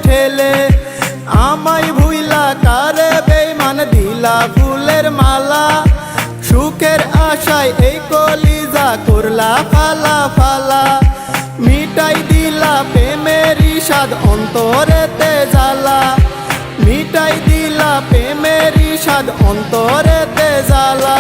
ঠেলে। আমায় ভুইলা কারে বেঈমান দিলা ফুলের মালা, সুখের আশায় এই কলিজা করলা ফালা ফালা। মিটাই দিলা প্রেমের ইশাদ অন্তরেতে জ্বালা, মিটাই দিলা প্রেমের ইশাদ অন্তরেতে জ্বালা।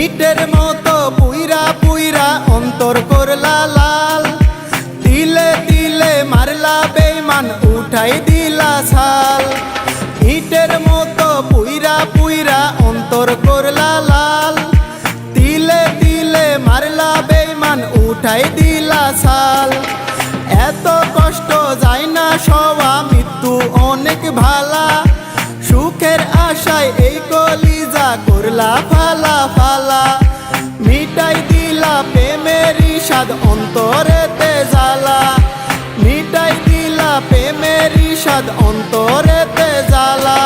ইটের মতো পুইরা পুইরা অন্তর করলা লাল, দিলে দিলে মারলা বেঈমান উঠাই দিলা ছাল। ইটের মতো পুইরা পুইরা অন্তর করলা লাল, দিলে দিলে মারলা বেঈমান উঠাই দিলা ছাল। এত কষ্ট যায় না সওয়া মৃত্যু অনেক ভালা, সুখের আশায় এই কলিজা করলা ফালা ফালা। মিটাই দিলা প্রেমের ইশাদ অন্তরেতে জ্বালা, মিটাই দিলা প্রেমের ইশাদ অন্তরেতে জ্বালা।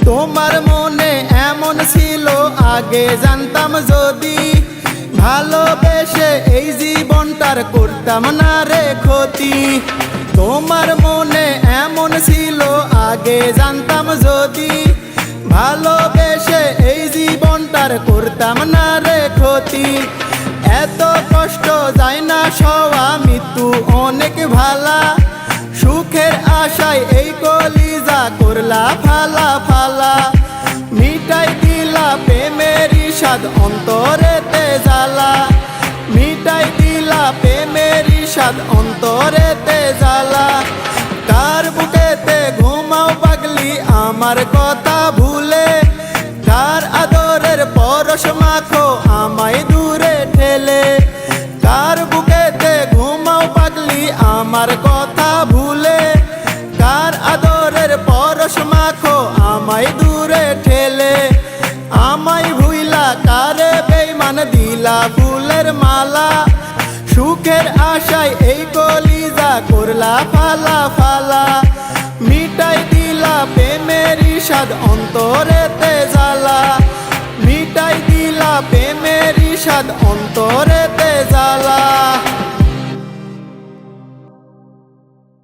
তোমার মনে এমন ছিল আগে জানতাম যদি, ভালোবেসে এই জীবনটার করতাম না রে ক্ষতি। তোমার মনে এমন ছিল আগে জানতাম যদি, ভালোবেসে এই জীবনটার করতাম না রে ক্ষতি। এত কষ্ট যায় না সওয়া মৃত্যু অনেক ভালা, সুখের আশায় এই কলিজা করলা ফালা ফালা। মিটাই দিলা প্রেমের ইশাদ অন্তরেতে জ্বালা, মিটাই দিলা প্রেমের ইশাদ অন্তরেতে জ্বালা। কার বুকেতে ঘুমাও পাগলি আমার কথা ভুলে, কার আদরের পরশ মাখো আমায় দূরে ঠেলে। কার বুকেতে ঘুমাও পাগলি আমার কথা ভুলে, কার আদরের পরশ মাখো আমায় দূরে ঠেলে। আমায় ভুইলা কারে বেঈমান দিলা ফুলের মালা, সুখের আশায় এই কলিজা করলা ফালা ফালা। মিটাই দিলা প্রেমের ইশাদ অন্তরেতে জ্বালা, মিটাই দিলা প্রেমের ইশাদ অন্তরেতে জ্বালা।